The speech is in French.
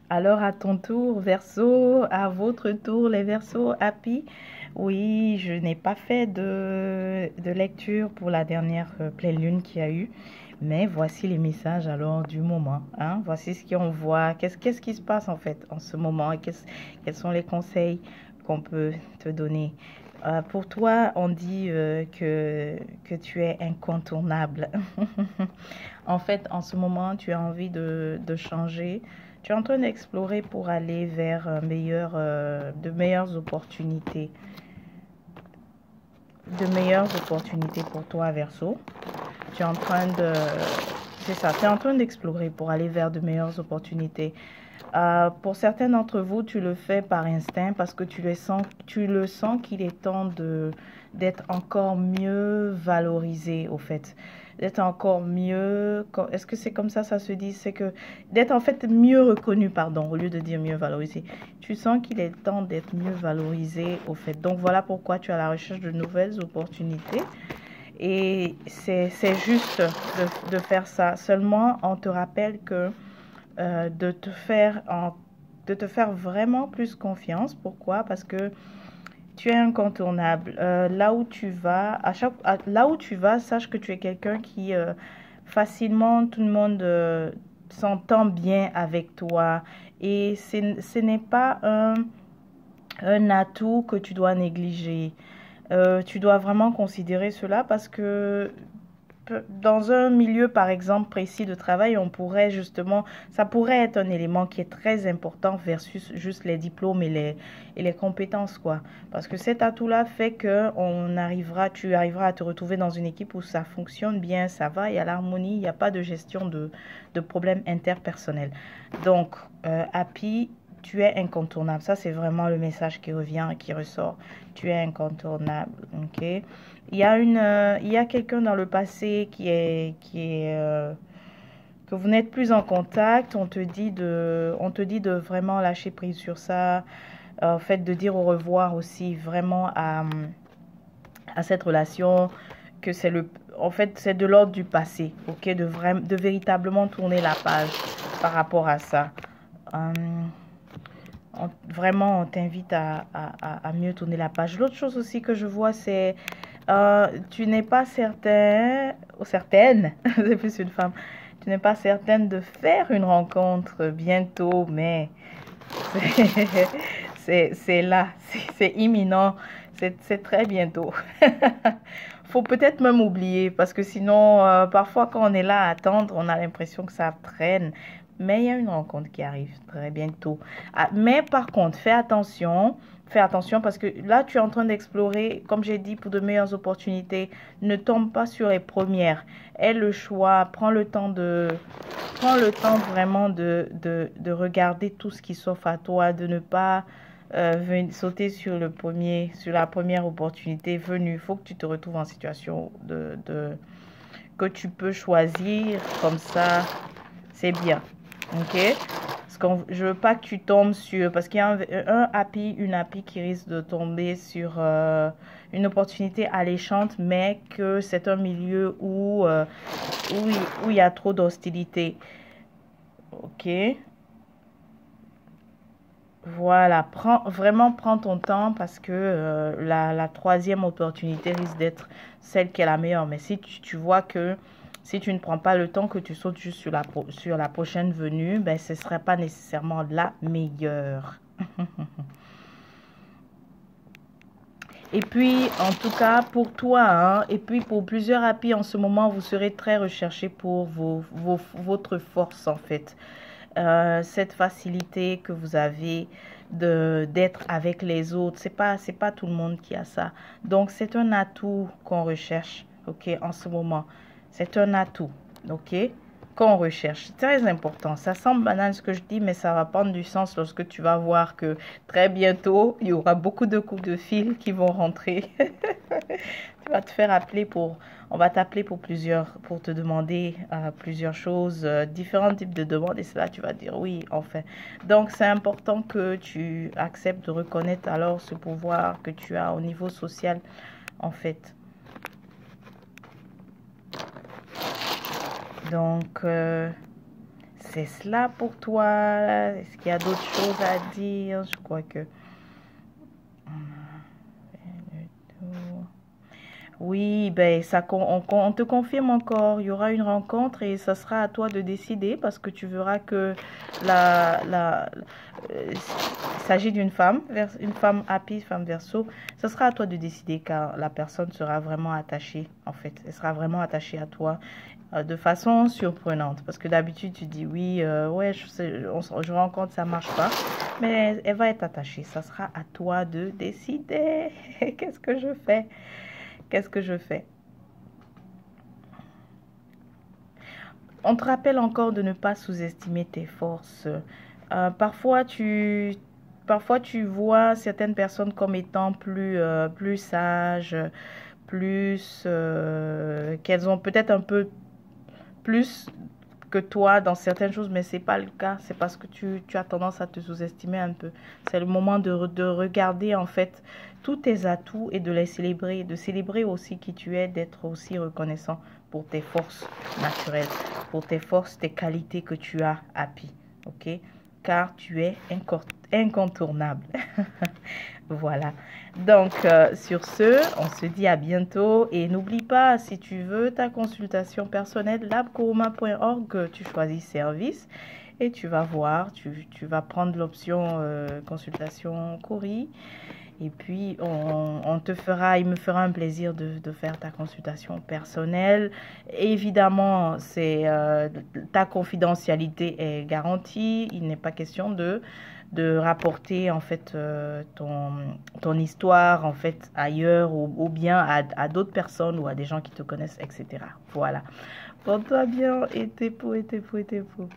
Alors à ton tour, Verseau, à votre tour, les Verseaux, happy. Oui, je n'ai pas fait de lecture pour la dernière pleine lune qu'il y a eu, mais voici les messages alors du moment, hein. Voici ce qu'on voit, qu'est-ce qui se passe en fait en ce moment et quels sont les conseils qu'on peut te donner. Pour toi, on dit que tu es incontournable. En fait, en ce moment, tu as envie de changer. Tu es en train d'explorer pour aller vers de meilleures opportunités. De meilleures opportunités pour toi, Verseau. Tu es en train de... C'est ça, tu es en train d'explorer pour aller vers de meilleures opportunités. Pour certains d'entre vous, tu le fais par instinct parce que tu le sens qu'il est temps d'être encore mieux valorisé, au fait. D'être encore mieux. Est-ce que c'est comme ça se dit? C'est que d'être en fait mieux reconnu, pardon, au lieu de dire mieux valorisé. Tu sens qu'il est temps d'être mieux valorisé, au fait. Donc voilà pourquoi tu es à la recherche de nouvelles opportunités. Et c'est juste de faire ça. Seulement, on te rappelle que de de te faire vraiment plus confiance. Pourquoi? Parce que tu es incontournable. Là où tu vas, là où tu vas, sache que tu es quelqu'un qui facilement tout le monde s'entend bien avec toi. Et ce n'est pas un atout que tu dois négliger. Tu dois vraiment considérer cela parce que dans un milieu, par exemple, précis de travail, on pourrait justement, ça pourrait être un élément qui est très important versus juste les diplômes et les compétences, quoi. Parce que cet atout-là fait que tu arriveras à te retrouver dans une équipe où ça fonctionne bien, ça va, il y a l'harmonie, il n'y a pas de gestion de problèmes interpersonnels. Donc, Happy, tu es incontournable. Ça, c'est vraiment le message qui revient, qui ressort. Tu es incontournable, ok? Il y a quelqu'un dans le passé que vous n'êtes plus en contact. On te dit de vraiment lâcher prise sur ça. En fait, de dire au revoir aussi vraiment à cette relation que en fait, c'est de l'ordre du passé, ok? De véritablement tourner la page par rapport à ça. Euh, Vraiment, on t'invite à mieux tourner la page. L'autre chose aussi que je vois, c'est tu n'es pas certain, ou certaine, c'est plus une femme, tu n'es pas certaine de faire une rencontre bientôt, mais c'est là, c'est imminent, c'est très bientôt. Faut peut-être même oublier parce que sinon, parfois quand on est là à attendre, on a l'impression que ça traîne. Mais il y a une rencontre qui arrive très bientôt. Ah, mais par contre, fais attention parce que là, tu es en train d'explorer, comme j'ai dit, pour de meilleures opportunités. Ne tombe pas sur les premières. Aie le choix, prends le temps vraiment de regarder tout ce qui s'offre à toi, de ne pas sauter sur sur la première opportunité venue. Il faut que tu te retrouves en situation que tu peux choisir comme ça. C'est bien. Ok? Parce que je veux pas que tu tombes sur, parce qu'il y a une happy qui risque de tomber sur une opportunité alléchante, mais que c'est un milieu où il y a trop d'hostilité. Ok? Voilà, vraiment prends ton temps parce que la troisième opportunité risque d'être celle qui est la meilleure. Mais si tu vois que si tu ne prends pas le temps, que tu sautes juste sur la prochaine venue, ben, ce ne serait pas nécessairement la meilleure. Et puis, en tout cas, pour toi, hein, et puis pour plusieurs applis en ce moment, vous serez très recherché pour votre force, en fait. Cette facilité que vous avez d'être avec les autres, c'est pas tout le monde qui a ça. Donc, c'est un atout qu'on recherche, ok, en ce moment. C'est un atout, ok, qu'on recherche. C'est très important. Ça semble banal ce que je dis, mais ça va prendre du sens lorsque tu vas voir que très bientôt, il y aura beaucoup de coups de fil qui vont rentrer. Tu vas te faire appeler on va t'appeler pour te demander plusieurs choses, différents types de demandes, et cela, tu vas dire oui, enfin. Donc, c'est important que tu acceptes de reconnaître alors ce pouvoir que tu as au niveau social, en fait. Donc, c'est cela pour toi? Est-ce qu'il y a d'autres choses à dire? Je crois que... Oui, ben ça, on te confirme encore. Il y aura une rencontre et ça sera à toi de décider parce que tu verras que il s'agit une femme happy, une femme verso. Ça sera à toi de décider car la personne sera vraiment attachée, en fait. Elle sera vraiment attachée à toi de façon surprenante. Parce que d'habitude, tu dis oui, ouais, je rencontre, ça marche pas. Mais elle va être attachée. Ça sera à toi de décider. Qu'est-ce que je fais? Qu'est-ce que je fais? On te rappelle encore de ne pas sous-estimer tes forces. Parfois, parfois, tu vois certaines personnes comme étant plus sages, qu'elles ont peut-être un peu plus que toi dans certaines choses, mais c'est pas le cas. C'est parce que tu as tendance à te sous-estimer un peu. C'est le moment de regarder en fait tous tes atouts et de les célébrer, de célébrer aussi qui tu es, d'être aussi reconnaissant pour tes forces naturelles, pour tes forces, tes qualités que tu as Happy, ok? Car tu es incontournable. Voilà. Donc, sur ce, on se dit à bientôt. Et n'oublie pas, si tu veux ta consultation personnelle, labkoroma.org, tu choisis service et tu vas voir, tu vas prendre l'option consultation courrier. Et puis, il me fera un plaisir de faire ta consultation personnelle. Évidemment, ta confidentialité est garantie. Il n'est pas question de rapporter en fait ton histoire en fait ailleurs ou bien à d'autres personnes ou à des gens qui te connaissent, etc. Voilà. Porte-toi bien et t'es beau, et t'es beau, et t'es beau.